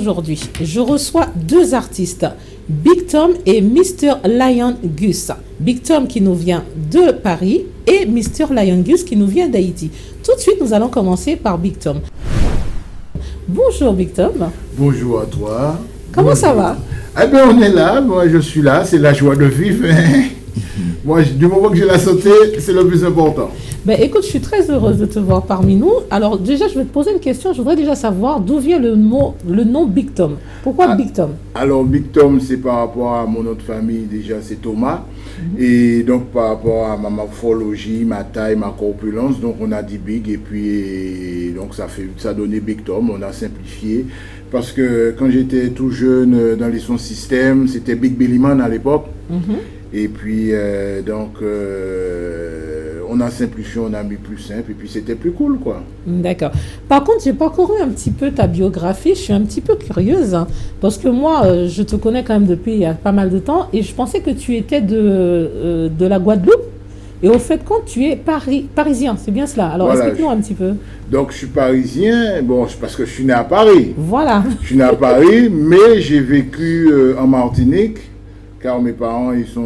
aujourd'hui, je reçois deux artistes, Big Tom et Mr. Lion Gus. Big Tom qui nous vient de Paris et Mr. Lion Gus qui nous vient d'Haïti. Tout de suite, nous allons commencer par Big Tom. Bonjour Big Tom. Bonjour à toi. Comment ça va? Eh bien, on est là, moi je suis là, c'est la joie de vivre. Moi, du moment que j'ai la santé, c'est le plus important. Ben, écoute, je suis très heureuse de te voir parmi nous. Alors déjà, je vais te poser une question. Je voudrais déjà savoir d'où vient le nom Big Tom. Pourquoi Big Tom? Alors, Big Tom, c'est par rapport à mon autre famille, déjà, c'est Thomas. Et donc, par rapport à ma morphologie, ma taille, ma corpulence, donc on a dit Big. Et puis, donc ça a donné Big Tom. On a simplifié. Parce que quand j'étais tout jeune dans les sons système, c'était Big Billy Man à l'époque. Et puis, on a simplifié, on a mis plus simple, et puis c'était plus cool, quoi. D'accord. Par contre, j'ai parcouru un petit peu ta biographie, je suis un petit peu curieuse, hein, parce que moi, je te connais quand même depuis il y a pas mal de temps, et je pensais que tu étais de la Guadeloupe, et au fait, quand tu es parisien, c'est bien cela. Alors, voilà, explique-nous un petit peu. Donc, je suis parisien, bon, parce que je suis né à Paris. Voilà. Je suis né à Paris, mais j'ai vécu en Martinique, car mes parents, ils sont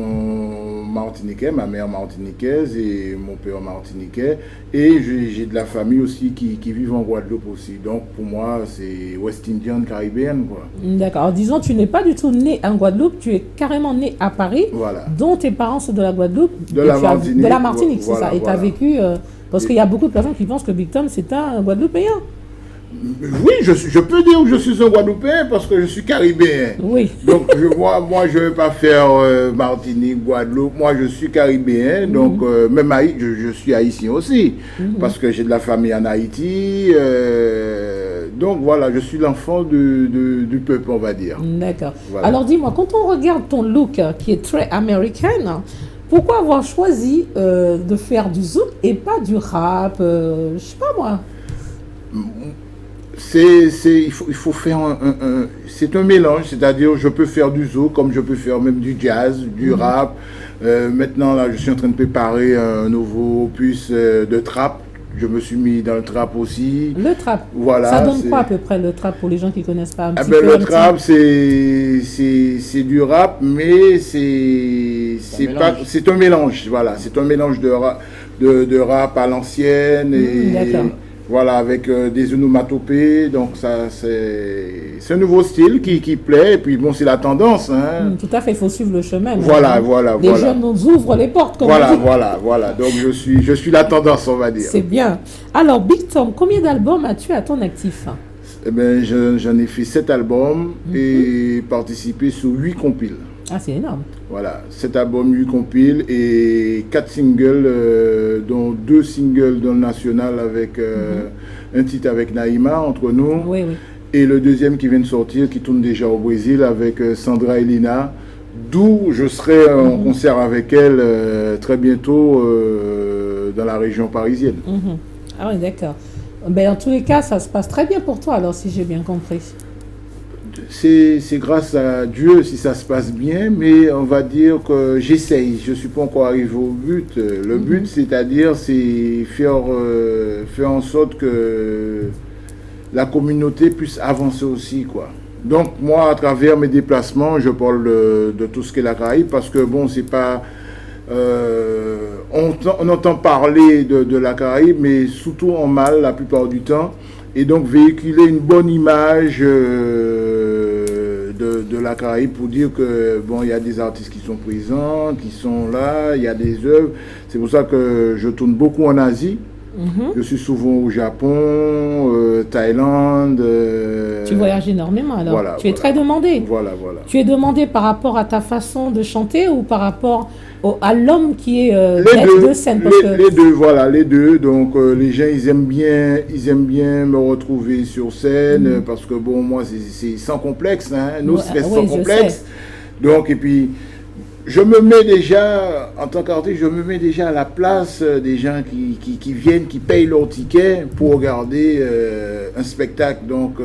martiniquais, ma mère martiniquaise et mon père martiniquais. Et j'ai de la famille aussi qui vivent en Guadeloupe aussi. Donc, pour moi, c'est West Indian, caribéenne, quoi. D'accord. Alors, disons, tu n'es pas du tout né en Guadeloupe, tu es carrément né à Paris, voilà, dont tes parents sont de la Guadeloupe. De la Martinique, c'est ça. Et tu as vécu... parce qu'il y a beaucoup de personnes qui pensent que Big Tom, c'est un Guadeloupéen. Oui, je peux dire que je suis un Guadeloupéen parce que je suis caribéen. Oui. Donc, moi, je ne vais pas faire Martinique, Guadeloupe. Moi, je suis caribéen. Donc, même je suis haïtien aussi. Parce que j'ai de la famille en Haïti. Donc, voilà, je suis l'enfant du peuple, on va dire. D'accord. Voilà. Alors, dis-moi, quand on regarde ton look qui est très américain, pourquoi avoir choisi de faire du zouk et pas du rap je sais pas moi. Il faut faire c'est un mélange, c'est-à-dire je peux faire du zouk comme je peux faire même du jazz, du rap. Maintenant, là, je suis en train de préparer un nouveau opus de trap. Je me suis mis dans le trap aussi. Le trap, voilà, ça donne quoi à peu près le trap pour les gens qui ne connaissent pas un petit peu, le trap, c'est du rap, mais c'est un mélange. Voilà, c'est un mélange de rap à l'ancienne et voilà, avec des onomatopées. Donc ça, c'est un nouveau style qui plaît. Et puis bon, c'est la tendance. Hein. Tout à fait, il faut suivre le chemin. Voilà. Les jeunes nous ouvrent les portes. Comme on dit. Voilà. Donc je suis la tendance, on va dire. C'est bien. Alors Big Tom, combien d'albums as-tu à ton actif? Eh bien, j'en ai fait 7 albums et participé sur 8 compiles. Ah, c'est énorme. Voilà, 7 albums, 8 compiles et 4 singles, dont 2 singles dans le national avec un titre avec Naïma, entre nous. Oui. Et le deuxième qui vient de sortir, qui tourne déjà au Brésil avec Sandra et Lina, d'où je serai en concert avec elle très bientôt dans la région parisienne. Ah oui, d'accord. Ben, en tous les cas, ça se passe très bien pour toi, alors, si j'ai bien compris. C'est grâce à Dieu si ça se passe bien, mais on va dire que j'essaye. Je ne suis pas encore arrivé au but. Le but, c'est-à-dire, c'est faire en sorte que la communauté puisse avancer aussi, quoi. Donc, moi, à travers mes déplacements, je parle de tout ce qu'est la Caraïbe, parce que, bon, c'est pas... on entend parler de la Caraïbe, mais surtout en mal la plupart du temps. Et donc véhiculer une bonne image de la Caraïbe pour dire que bon, il y a des artistes qui sont présents, qui sont là, il y a des œuvres. C'est pour ça que je tourne beaucoup en Asie. Je suis souvent au Japon, Thaïlande. Tu voyages énormément alors. Voilà, tu es très demandé. Voilà. Tu es demandé par rapport à ta façon de chanter ou par rapport à l'homme qui est de scène les deux, voilà, les deux. Donc les gens, ils aiment bien me retrouver sur scène parce que bon, moi, c'est sans complexe. Hein. Nous, c'est sans complexe. Donc, et puis... Je me mets déjà, en tant qu'artiste, je me mets déjà à la place des gens qui viennent, qui payent leur ticket pour regarder un spectacle. Donc,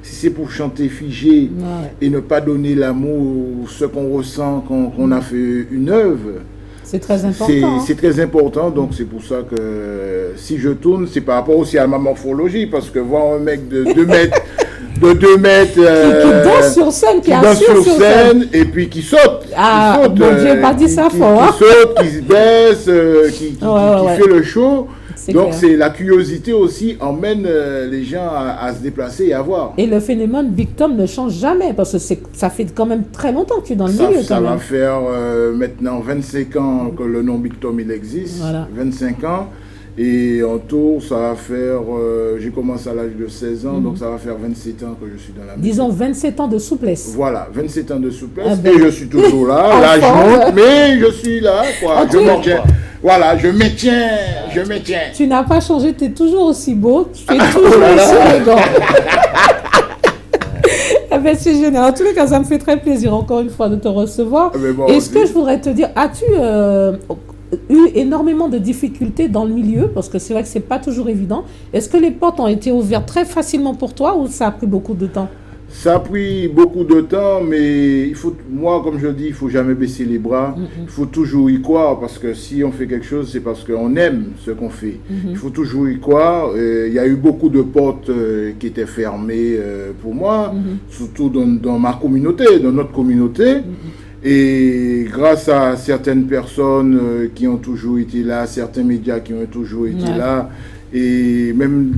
si c'est pour chanter figé et ne pas donner l'amour, ce qu'on ressent quand on a fait une œuvre, c'est très important. C'est très important, donc c'est pour ça que si je tourne, c'est par rapport aussi à ma morphologie, parce que voir un mec de 2 mètres... de 2 mètres. Qui danse sur scène, qui danse assure sur scène et puis qui saute. Ah, qui saute, mon Dieu, pas dit ça fort. Qui saute, qui se baisse, qui fait le show. Donc c'est la curiosité aussi emmène les gens à se déplacer et à voir. Et le phénomène Big Tom ne change jamais parce que ça fait quand même très longtemps que tu es dans le milieu. Ça va faire maintenant 25 ans que le nom Big Tom il existe. Voilà. 25 ans. Et en tour, ça va faire, j'ai commencé à l'âge de 16 ans, donc ça va faire 27 ans que je suis dans la musique. Disons 27 ans de souplesse. Voilà, 27 ans de souplesse, et je suis toujours là, l'âge monte, mais je suis là, quoi. Je me tiens. Voilà, je me tiens. Tu n'as pas changé, tu es toujours aussi beau, tu es toujours aussi élégant. C'est génial. En tous les cas, ça me fait très plaisir encore une fois de te recevoir. Bon, et ce que je voudrais te dire, as-tu eu énormément de difficultés dans le milieu, parce que c'est vrai que c'est pas toujours évident. Est-ce que les portes ont été ouvertes très facilement pour toi ou ça a pris beaucoup de temps? Ça a pris beaucoup de temps, mais moi, comme je dis, il faut jamais baisser les bras. Il faut toujours y croire, parce que si on fait quelque chose, c'est parce qu'on aime ce qu'on fait. Il faut toujours y croire. Il y a eu beaucoup de portes qui étaient fermées pour moi, surtout dans ma communauté, dans notre communauté. Et grâce à certaines personnes qui ont toujours été là, certains médias qui ont toujours été là, et même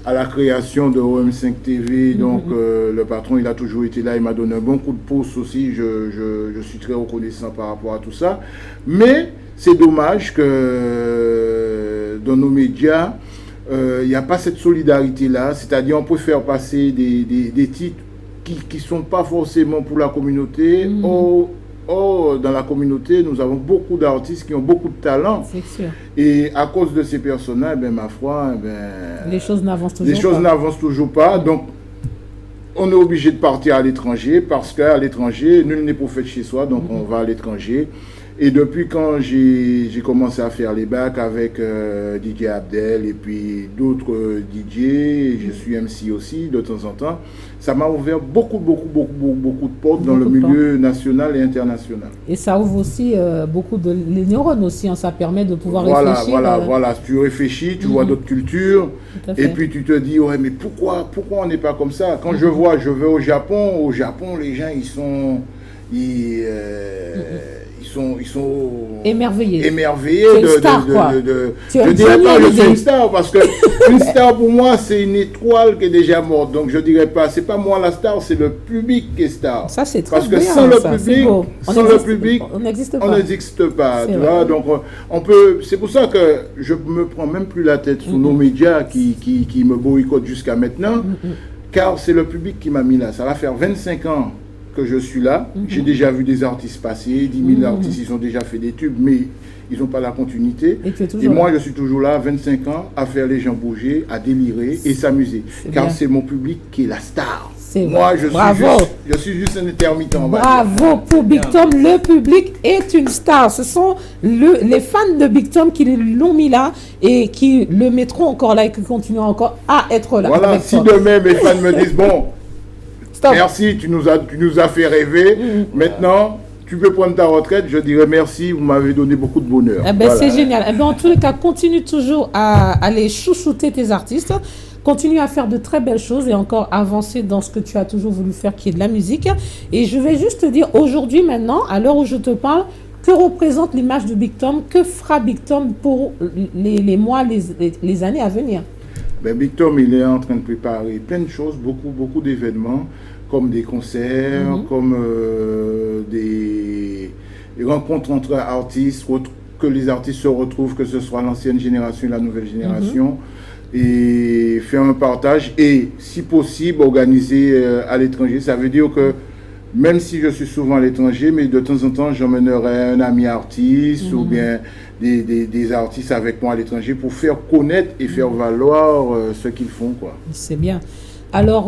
à la création de OM5 TV, donc le patron il a toujours été là, il m'a donné un bon coup de pouce aussi, je suis très reconnaissant par rapport à tout ça. Mais c'est dommage que dans nos médias, il n'y a pas cette solidarité-là, c'est-à-dire on préfère passer des titres qui ne sont pas forcément pour la communauté. Or, dans la communauté, nous avons beaucoup d'artistes qui ont beaucoup de talent. C'est sûr. Et à cause de ces personnes-là, ma foi, les choses n'avancent toujours pas. Donc, on est obligé de partir à l'étranger parce qu'à l'étranger, nul n'est prophète chez soi, donc on va à l'étranger. Et depuis quand j'ai commencé à faire les bacs avec DJ Abdel et puis d'autres DJ, je suis MC aussi de temps en temps, ça m'a ouvert beaucoup de portes dans le milieu national et international. Et ça ouvre aussi beaucoup de les neurones aussi, ça permet de pouvoir réfléchir. Voilà, tu réfléchis, tu vois d'autres cultures et puis tu te dis, ouais mais pourquoi on n'est pas comme ça? Quand je vais au Japon les gens ils sont émerveillés. Je dirais pas que je suis une star parce que une star pour moi c'est une étoile qui est déjà morte. Donc je dirais pas, c'est pas moi la star, c'est le public qui est star. Ça c'est très parce que bien, sans le public, on n'existe pas. Tu vois, donc c'est pour ça que je me prends même plus la tête sur nos médias qui me boycottent jusqu'à maintenant, car c'est le public qui m'a mis là. Ça va faire 25 ans que je suis là. J'ai déjà vu des artistes passer, 10 000 artistes, ils ont déjà fait des tubes, mais ils n'ont pas la continuité. Et moi, je suis toujours là, 25 ans, à faire les gens bouger, à délirer et s'amuser. Car c'est mon public qui est la star. Moi, je suis juste un intermittent. Bravo pour Big Tom, le public est une star. Ce sont les fans de Big Tom qui l'ont mis là et qui le mettront encore là et qui continueront encore à être là. Voilà, si demain mes fans me disent, bon, merci, tu nous as fait rêver. Maintenant, tu peux prendre ta retraite. Je dirais merci, vous m'avez donné beaucoup de bonheur. C'est génial. En tous les cas, continue toujours à aller chouchouter tes artistes. Continue à faire de très belles choses et encore avancer dans ce que tu as toujours voulu faire, qui est de la musique. Et je vais juste te dire, aujourd'hui, maintenant, à l'heure où je te parle, que représente l'image de Big Tom? Que fera Big Tom pour les mois, les années à venir? Big Tom, il est en train de préparer plein de choses, beaucoup d'événements, comme des concerts, comme des rencontres entre artistes, que les artistes se retrouvent, que ce soit l'ancienne génération et la nouvelle génération, et faire un partage et, si possible, organiser à l'étranger. Ça veut dire que même si je suis souvent à l'étranger, mais de temps en temps, j'emmènerai un ami artiste ou bien des artistes avec moi à l'étranger pour faire connaître et faire valoir ce qu'ils font, quoi. C'est bien. Alors,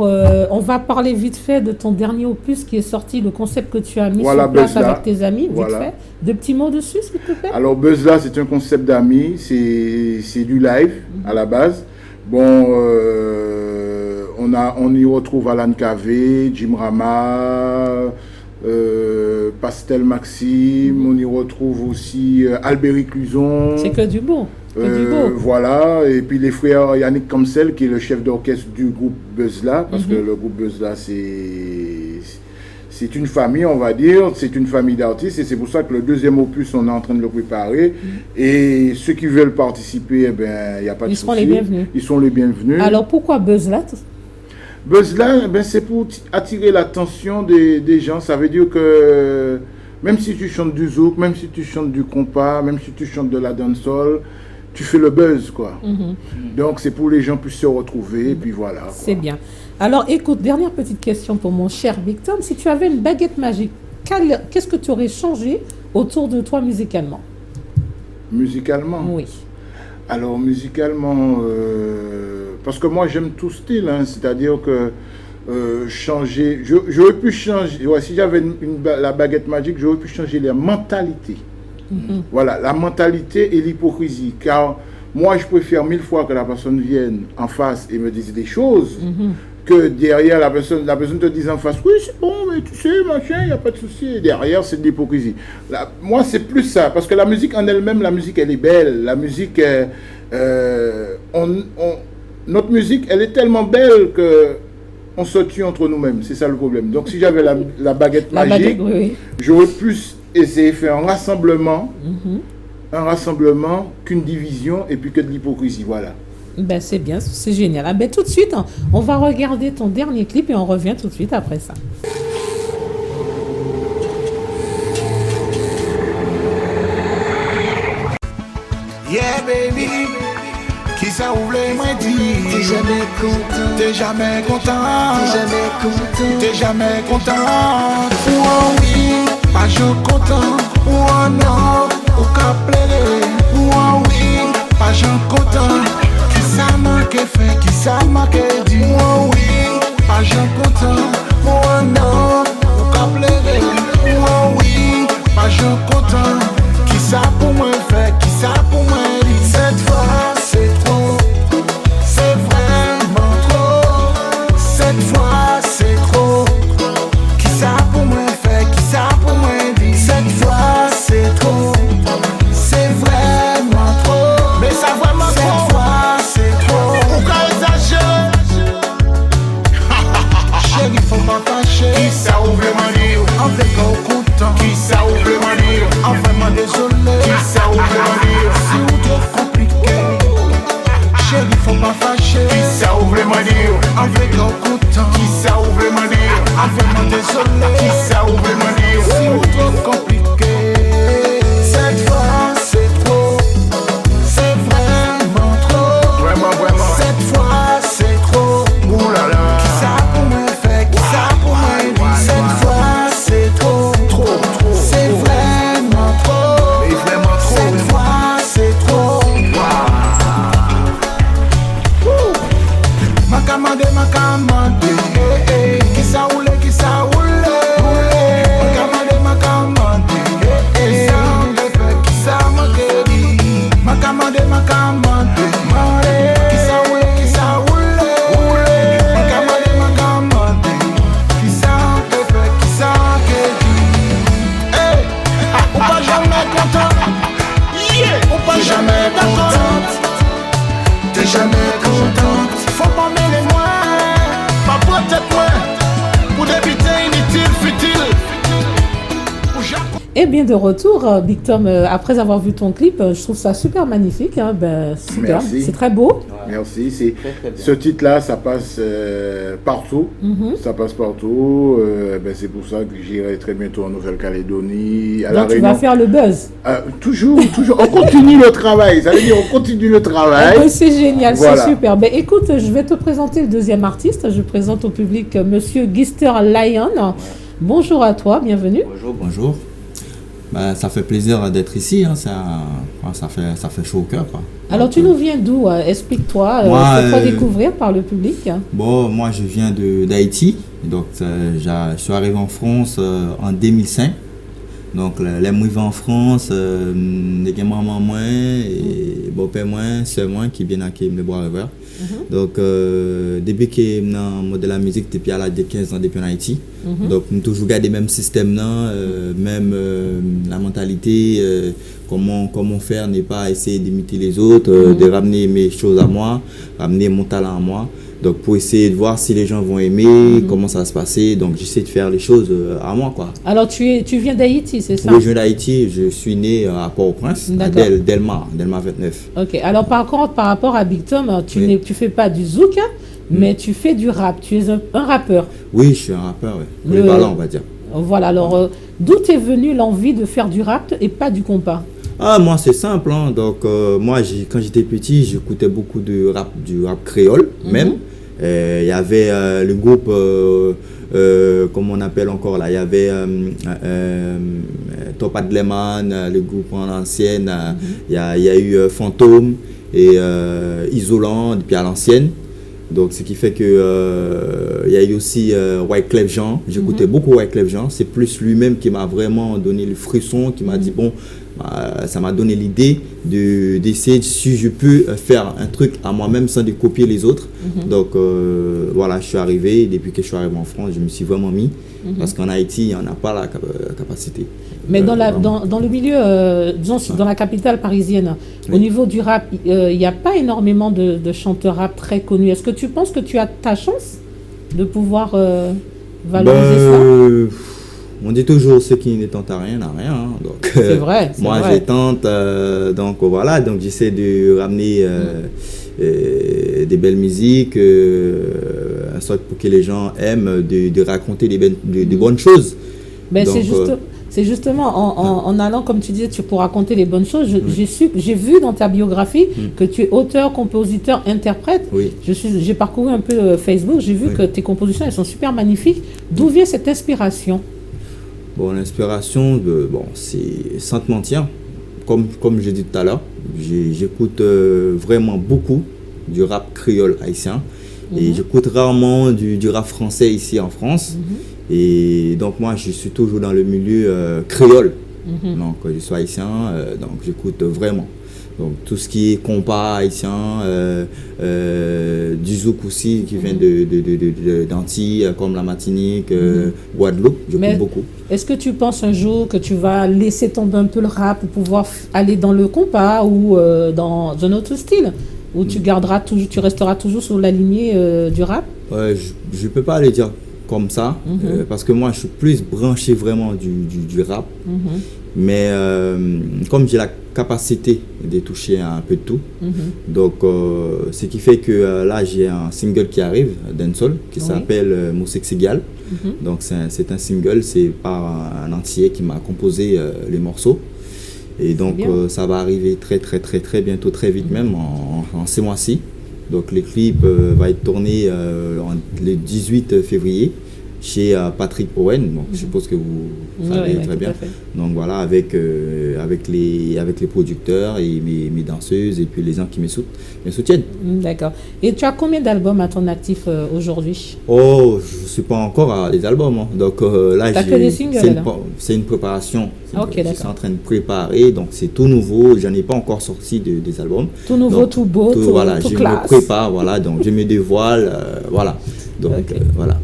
on va parler vite fait de ton dernier opus qui est sorti, le concept que tu as mis sur place avec tes amis, vite fait. Deux petits mots dessus, s'il te plaît. Alors, Buzzla, c'est un concept d'amis, c'est du live à la base. Bon, on y retrouve Alan Kavé, Jim Rama, Pastel Maxime, on y retrouve aussi Albéric Luson. C'est que du bon. Voilà, et puis les frères Yannick Kamsel, qui est le chef d'orchestre du groupe Buzzla, parce que le groupe Buzzla, c'est une famille, on va dire, c'est une famille d'artistes, et c'est pour ça que le deuxième opus, on est en train de le préparer. Et ceux qui veulent participer, eh ben, il n'y a pas de souci. Ils seront les bienvenus. Ils sont les bienvenus. Alors pourquoi Buzzla? Buzzla, ben, c'est pour attirer l'attention des gens. Ça veut dire que même si tu chantes du zouk, même si tu chantes du compas, même si tu chantes de la dancehall, tu fais le buzz, quoi. Donc, c'est pour les gens puissent se retrouver, et puis voilà. C'est bien. Alors, écoute, dernière petite question pour mon cher Victor. Si tu avais une baguette magique, qu'est-ce que tu aurais changé autour de toi musicalement? Musicalement? Oui. Alors, musicalement, parce que moi, j'aime tout style, hein, c'est-à-dire que changer, j'aurais pu changer, si j'avais la baguette magique, j'aurais pu changer les mentalités. Voilà, la mentalité et l'hypocrisie. Car moi, je préfère 1000 fois que la personne vienne en face et me dise des choses que derrière la personne te dise en face, oui, c'est bon, mais tu sais, machin, il n'y a pas de souci. Et derrière, c'est de l'hypocrisie. Moi, c'est plus ça. Parce que la musique en elle-même, la musique, elle est belle. La musique, notre musique, elle est tellement belle que on se tue entre nous-mêmes. C'est ça le problème. Donc, si j'avais la baguette magique, j'aurais plus essayer de faire un rassemblement qu'une division et puis que de l'hypocrisie, voilà. Ben c'est bien, c'est génial. Ah ben tout de suite, on va regarder ton dernier clip et on revient tout de suite après ça. Yeah baby, qui ça ouvre moi dit, t'es jamais content, t'es jamais content, t'es jamais content, t'es jamais content. Oh oui, pas je content. Oh non, au cas plaider. Oh oui, pas je content. Qui ça manque fait, qui ça manque dit. Oh oui, pas je content. Oh non, au cas plaider. Oh oui, pas je content. Qui ça pour moi fait, qui ça pour moi dit. Cette fois c'est trop, c'est vraiment trop. Cette fois c'est trop. Qui ça pour moi fait, qui ça pour moi dit. Cette fois c'est trop, c'est vraiment trop. Mais ça vraiment trop. Cette fois c'est trop. Pourquoi exagérer? Chérie faut pas fâcher. Qui ça ouvre dire? En fait qu'on content. Qui ça ouvre dire? En vraiment désolé. Qui ça ouvre dire? Si ou trop compliqué. Chérie faut pas fâcher. Qui ça ouvre dire? En fait qu'on content. Qui ça ouvre dire? En vraiment désolé. Qui ça ouvre dire? Si ou trop compliqué. Cette fois c'est trop, c'est vraiment trop. Vraiment, vraiment. Cette fois c'est trop. Ouh là là. Qui ça pour me fait, qui ça pour me dit. Cette fois c'est trop, trop, trop. C'est vraiment trop. Mais vraiment trop. Cette fois c'est trop. Ma camade, qui ça roule, qui ça roule. Ma camade, qui ça manque dit. Ma camade, qui ça roule, qui ça roule. Ma camade, qui ça dit. Hey, on pas jamais content. On pas jamais content. T'es jamais contente. Faut pas mêler moi, pas peut-être moi. Pour débuter inutile, futile. Et bien de retour, Victor, après avoir vu ton clip, je trouve ça super magnifique. Hein, ben, super, c'est très beau. Merci. Ce titre-là, ça passe partout. Ça passe partout. Ben, c'est pour ça que j'irai très bientôt en Nouvelle-Calédonie. Donc tu vas faire le buzz. Toujours. On continue le travail. Ça veut dire on continue le travail. C'est génial, voilà. C'est super. Ben, écoute, je vais te présenter le deuxième artiste. Je présente au public Monsieur Gister Lion. Ouais. Bonjour à toi, bienvenue. Bonjour. Ben, ça fait plaisir d'être ici, hein. Ça fait chaud au cœur, quoi. Alors tu nous viens d'où? Explique-toi, fais-toi découvrir par le public. Bon, moi je viens d'Haïti, donc je suis arrivé en France en 2005. Donc les arrivé en France, les maman moins et beau-père moins, soeur moins qui viennent à me boire le verre. Donc depuis que je suis de la musique depuis à l'âge de 15 ans depuis en Haïti. Donc je toujours garder le même système là, même la mentalité comment faire, ne pas essayer d'imiter les autres, de ramener mes choses à moi, ramener mon talent à moi. Donc pour essayer de voir si les gens vont aimer, comment ça va se passer. Donc j'essaie de faire les choses à moi, quoi. Alors tu viens d'Haïti, c'est ça? Oui, je viens d'Haïti, je suis né à Port-au-Prince, à Delma 29. Ok, alors par rapport à Big Tom, tu fais pas du zouk, mais tu fais du rap, tu es un rappeur. Oui, je suis un rappeur, polyvalent, on va dire. Voilà, alors d'où t'es venue l'envie de faire du rap et pas du compas? Ah, moi c'est simple, hein. Donc moi quand j'étais petit, j'écoutais beaucoup du rap créole même. Il y avait le groupe, comment on appelle encore là, il y avait Top Adleman, le groupe en ancienne, il y a eu Fantôme et Isolant, depuis à l'ancienne. Donc ce qui fait que il y a eu aussi Wyclef Jean, j'écoutais beaucoup Wyclef Jean, c'est plus lui-même qui m'a vraiment donné le frisson, qui m'a dit bon, ça m'a donné l'idée d'essayer si je peux faire un truc à moi-même sans de copier les autres. Donc voilà, je suis arrivé, depuis que je suis arrivé en France, je me suis vraiment mis, parce qu'en Haïti, on n'a pas la capacité. Mais dans le milieu, disons dans la capitale parisienne, au niveau du rap, il n'y a pas énormément de chanteurs rap très connus. Est-ce que tu penses que tu as ta chance de pouvoir valoriser ça? On dit toujours ce qui ne tente à rien n'a rien. Hein. Donc, c'est vrai. Moi, je tente. Donc voilà. Donc j'essaie de ramener des belles musiques, en sorte pour que les gens aiment, de raconter de bonnes choses. Ben, donc, c'est justement en allant, comme tu disais, pour raconter les bonnes choses. J'ai vu dans ta biographie que tu es auteur, compositeur, interprète. Oui. J'ai parcouru un peu Facebook. J'ai vu que tes compositions, elles sont super magnifiques. D'où vient cette inspiration? Bon, l'inspiration, c'est sans te mentir, comme je dis tout à l'heure, j'écoute vraiment beaucoup du rap créole haïtien et j'écoute rarement du rap français ici en France. Et donc moi, je suis toujours dans le milieu créole. Donc je suis haïtien, donc j'écoute vraiment. Donc tout ce qui est compas haïtien, du zouk aussi qui vient d'Antilles, comme la Martinique, Guadeloupe, j'écoute beaucoup. Est-ce que tu penses un jour que tu vas laisser tomber un peu le rap pour pouvoir aller dans le compas ou dans un autre style, où tu resteras toujours sur la lignée du rap? Je ne peux pas le dire comme ça, parce que moi je suis plus branché vraiment du rap. Mais comme j'ai la capacité de toucher un peu de tout, donc ce qui fait que là j'ai un single qui arrive, dancehall, qui s'appelle Moussexigal. Donc c'est un single, c'est par un entier qui m'a composé les morceaux. Et donc ça va arriver très bientôt, très vite même, en ces mois-ci. Donc le clip va être tourné le 18 février. Chez Patrick Owen, donc je suppose que vous savez très bien. Donc voilà, avec les producteurs et mes danseuses et puis les gens qui me soutiennent. D'accord. Et tu as combien d'albums à ton actif aujourd'hui? Oh, je ne suis pas encore à des albums. Hein. Donc là, que des singles, c'est une préparation. Okay, je suis en train de préparer, donc c'est tout nouveau. Je n'en ai pas encore sorti des albums. Tout nouveau, donc, tout beau, tout je classe. Me prépare, voilà, donc je me dévoile, voilà. Donc voilà.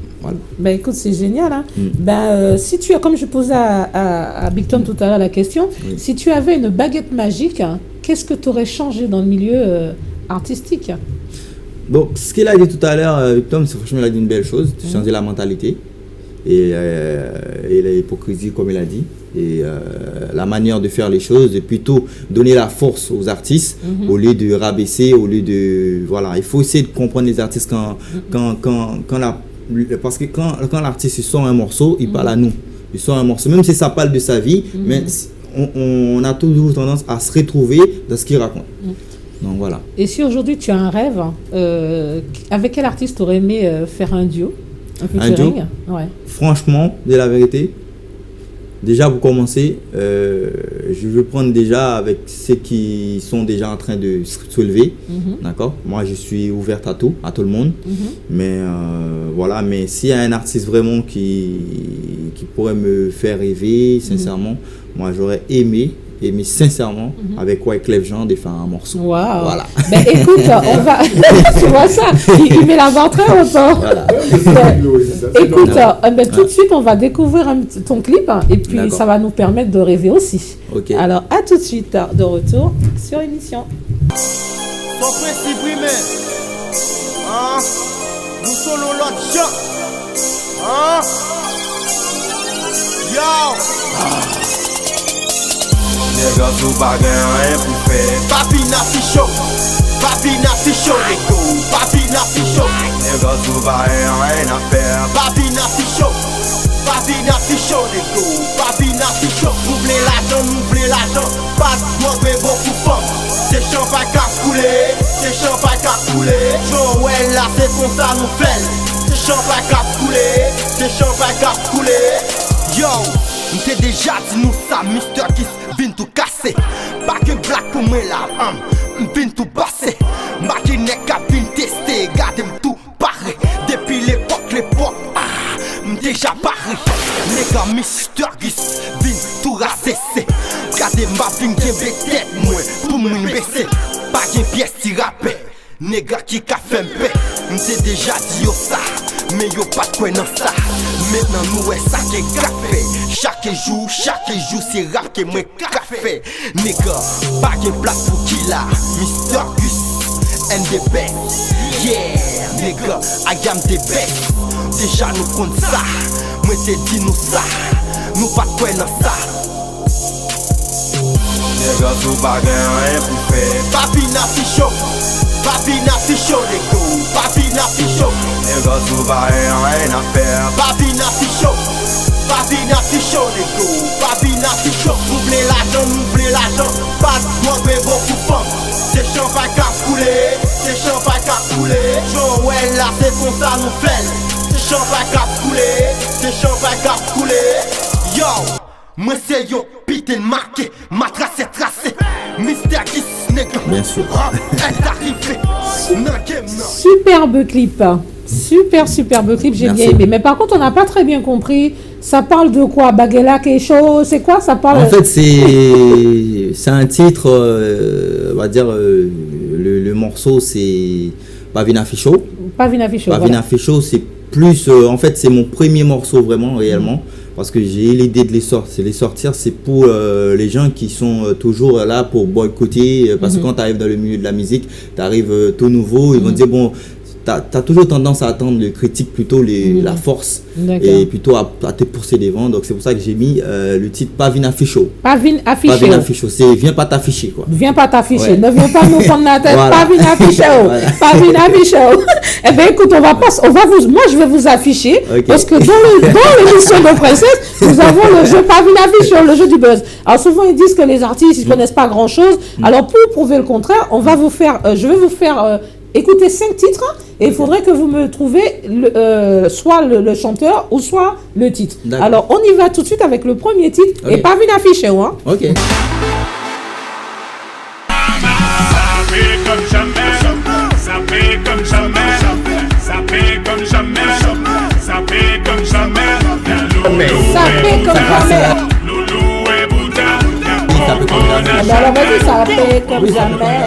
Ben écoute, c'est génial. Hein? Si tu as, comme je posais à Big Tom tout à l'heure la question, si tu avais une baguette magique, qu'est-ce que tu aurais changé dans le milieu artistique? Donc, ce qu'il a dit tout à l'heure, Big Tom, c'est franchement, il a dit une belle chose, changer la mentalité et l'hypocrisie, comme il a dit, et la manière de faire les choses, et plutôt donner la force aux artistes au lieu de rabaisser, au lieu de... Voilà, il faut essayer de comprendre les artistes parce que quand l'artiste sort un morceau, il parle à nous. Il sort un morceau, même si ça parle de sa vie, mais on a toujours tendance à se retrouver dans ce qu'il raconte. Donc voilà. Et si aujourd'hui tu as un rêve, avec quel artiste tu aurais aimé faire un duo? Un duo? Franchement, de la vérité, déjà pour commencer, je veux prendre déjà avec ceux qui sont déjà en train de se lever, d'accord? Moi, je suis ouverte à tout le monde, mais voilà. Mais s'il y a un artiste vraiment qui pourrait me faire rêver, sincèrement, moi, j'aurais aimé mais sincèrement, avec Wyclef Jean, de faire un morceau. Waouh. Voilà. Ben écoute, on va. Tu vois ça, il met la barre très haut. Voilà. Écoute, ben, tout de suite, on va découvrir ton clip et puis D'accord. ça va nous permettre de rêver aussi. Ok. Alors, à tout de suite, de retour sur l'émission. Son principe primé. Hein? Nous sommes l'autre chat. Hein? Yo! Nègre sous baguette, rien pour faire. Papi n'a fi chaud. Papi n'a fi chaud, les go. Papi n'a fi chaud. Nègre sous baguette, rien à faire. Papi n'a fi chaud. Papi n'a fi chaud, les go. Papi n'a fi chaud. N'oubliez l'argent. Pas de moi, mais beaucoup fort. C'est champagne qu'à couler. C'est champagne qu'à couler. Joël là, c'est comme ça nous fait. C'est champagne qu'à couler. C'est champagne qu'à couler. Yo, m't'ai déjà dit nous ça, Mr. Kiss vient tout casser. Pas que black pour moi là, m'vient tout passer. Machine qu'à vient tester, gardez tout paré. Depuis l'époque, m'déja paré. Les gars, Mr. Kiss vient tout rassesser. Gardez ma vie, j'ai tête moi, pour me baisser. Pas de pièce qui rappelle. Nègre qui ka fait m'paix. M't'ai déjà dit yo ça, mais yo pas de quoi dans ça. Maintenant nous est ça qui est café. Chaque jour c'est rap qui moi café. Nègre, pas de place pour qui là. Mr. Gus, NDB. Yeah, nègre, I am the best. Déjà nous compte ça, moi t'ai dit nous ça. Nous pas de quoi dans ça. Nègre sous baguette, rien pour faire. Papi n'a fi chaud. Papi n'a fi chaud, les go. Papi n'a fi chaud. Nègre sous baguette, rien à faire. Papi n'a fi chaud. Papi n'a fi chaud, les go. Papi n'a fi chaud. N'oubliez l'argent. Pas de moi, mais beaucoup fort. C'est champagne qu'à couler. C'est champagne qu'à couler. Joël là, c'est comme ça nous fait. C'est champagne qu'à couler. C'est champagne qu'à couler. Yo! Moi c'est yo, pite marqué, ma trace est tracée. Mr. Kiss, nègre. Bien sûr. Est arrivé. Superbe clip. Superbe clip, j'ai Merci. bien aimé. Mais par contre, on n'a pas très bien compris. Ça parle de quoi? Baguela quelque chose? C'est quoi? Ça parle. En fait, c'est un titre, on va dire, le morceau c'est Pavina Ficho. Pavina Ficho. Pavina Ficho, c'est plus, en fait, c'est mon premier morceau vraiment, réellement. Parce que j'ai l'idée de les sortir, c'est pour les gens qui sont toujours là pour boycotter. Parce que quand tu arrives dans le milieu de la musique, tu arrives tout nouveau, ils vont dire, bon, tu as toujours tendance à attendre les critiques, plutôt la force, et plutôt à te pousser devant. Donc c'est pour ça que j'ai mis le titre Pavina Ficho. Pavina Ficho, c'est viens pas t'afficher, quoi. Viens pas t'afficher, Ouais. ne viens pas nous prendre la tête. Voilà. Pavina Ficho. Voilà. Pavina Ficho. Eh bien écoute, moi je vais vous afficher, Ok. parce que dans l'émission de Princesse, nous avons le jeu Pavina Ficho, le jeu du buzz. Alors souvent ils disent que les artistes ils connaissent pas grand chose. Alors pour prouver le contraire, on va vous faire, je vais vous faire écouter 5 titres et il faudrait que vous me trouvez soit le chanteur ou soit le titre. D'accord. Alors on y va tout de suite avec le premier titre et Ok. Pavina Ficho, hein. Ok. Comme jamais, ça paie comme jamais, ça paie comme jamais, ça paie comme jamais. Ça fait comme jamais. Loulou et Bouddha, Ça peut comme jamais. Eh ben alors vas-y, ça fait comme jamais.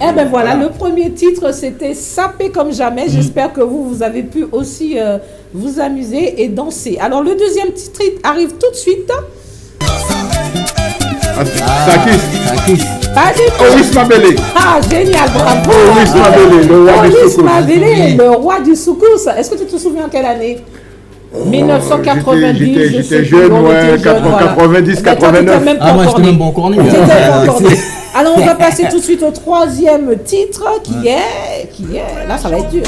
Eh ben voilà, le premier titre c'était Sapé comme jamais. J'espère que vous avez pu aussi vous amuser et danser. Alors le deuxième titre arrive tout de suite. Sakis. Pas du tout. Oris Mabele. Ah génial, bravo. Oris Mabele, le roi du Oris soukous. Mabele, le roi du soukous. Est-ce que tu te souviens quelle année? 1990, J'étais je sais jeune, plus, on ouais, était jeune, voilà. 90, Eh ben, toi, t'étais 89. même pas Ah, moi, encore j'étais né. même pas encore né. T'étais pas encore né. C'est- Alors, on va passer tout de suite au troisième titre qui est. Là, ça va être dur.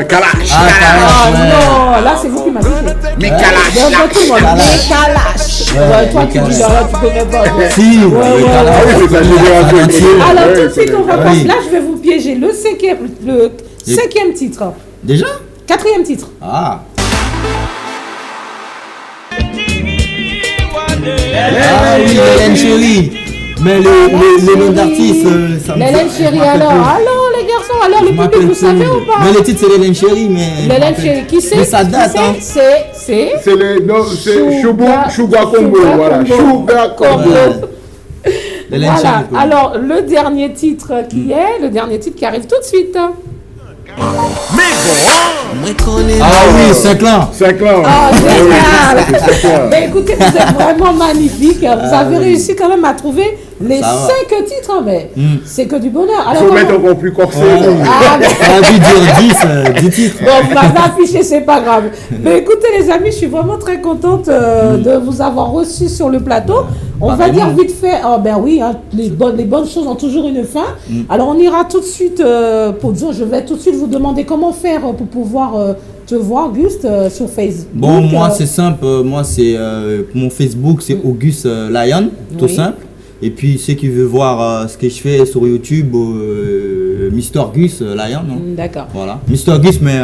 Kalash. Ah, Ah ouais. non, là, c'est vous qui m'avez dit. Mais Kalash. Bien sûr, tout le monde. Kalash. Mais Kalash. Ouais, Ouais, toi, mais tu dis, Kalash. là, tu connais pas. Ouais. Si, Ouais, mais ouais, Kalash. Ah oui, c'est sa génération. Alors, Ouais, tout de suite, on va Ah passer. oui. Là, je vais vous piéger le cinquième titre. Déjà? Quatrième titre. Ah. Ah oui, Hélène Chérie. Mais les noms d'artistes, ça me Hélène fait- Chérie, alors les garçons, alors le public, vous savez ou pas? Mais le titre, c'est Hélène Chérie, mais... Hélène Chérie, qui c'est? Mais ça date, hein. C'est Sugar Combo, voilà. Sugar Combo. Voilà, alors le dernier titre qui arrive tout de suite. Ah oui, 5 ans. 5 ans. Ah, génial. Mais écoutez, vous êtes vraiment magnifique. Vous avez réussi quand même à trouver les 5 titres. Mais c'est que du bonheur. Il faut mettre encore plus corsé. On a dû dire 10 titres. Bon, vous m'avez affiché, c'est pas grave. Mais écoutez les amis, je suis vraiment très contente de vous avoir reçu sur le plateau. On va dire vite fait, oui, hein, les bonnes choses ont toujours une fin. Alors on ira tout de suite, je vais tout de suite vous demander comment faire pour pouvoir te voir, Auguste, sur Facebook. Bon, moi c'est simple, moi c'est mon Facebook c'est Auguste Lion, tout simple. Et puis ceux qui veulent voir ce que je fais sur YouTube, Mr. Gus Lion. D'accord. Voilà, Mr. Gus mais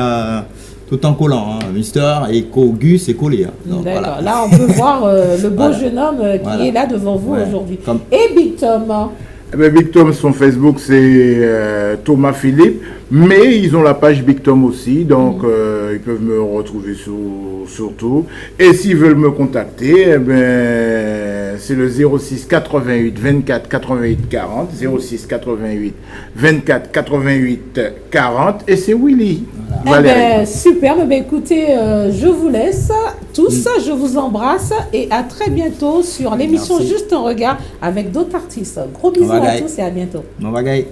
tout en collant, hein. Mister et Gus et collé. Hein. D'accord. Voilà. Là, on peut voir le beau jeune homme qui est là devant vous aujourd'hui. Et Big Tom. Big Tom, son Facebook, c'est Thomas Philippe. Mais ils ont la page Big Tom aussi. Donc, ils peuvent me retrouver sur tout. Et s'ils veulent me contacter, c'est le 06 88 24 88 40. 06 88 24 88 40. Et c'est Willy. Superbe. Écoutez, je vous laisse tous, je vous embrasse et à très bientôt sur l'émission Juste un regard avec d'autres artistes. Gros bisous à tous et à bientôt. Mon bagaille.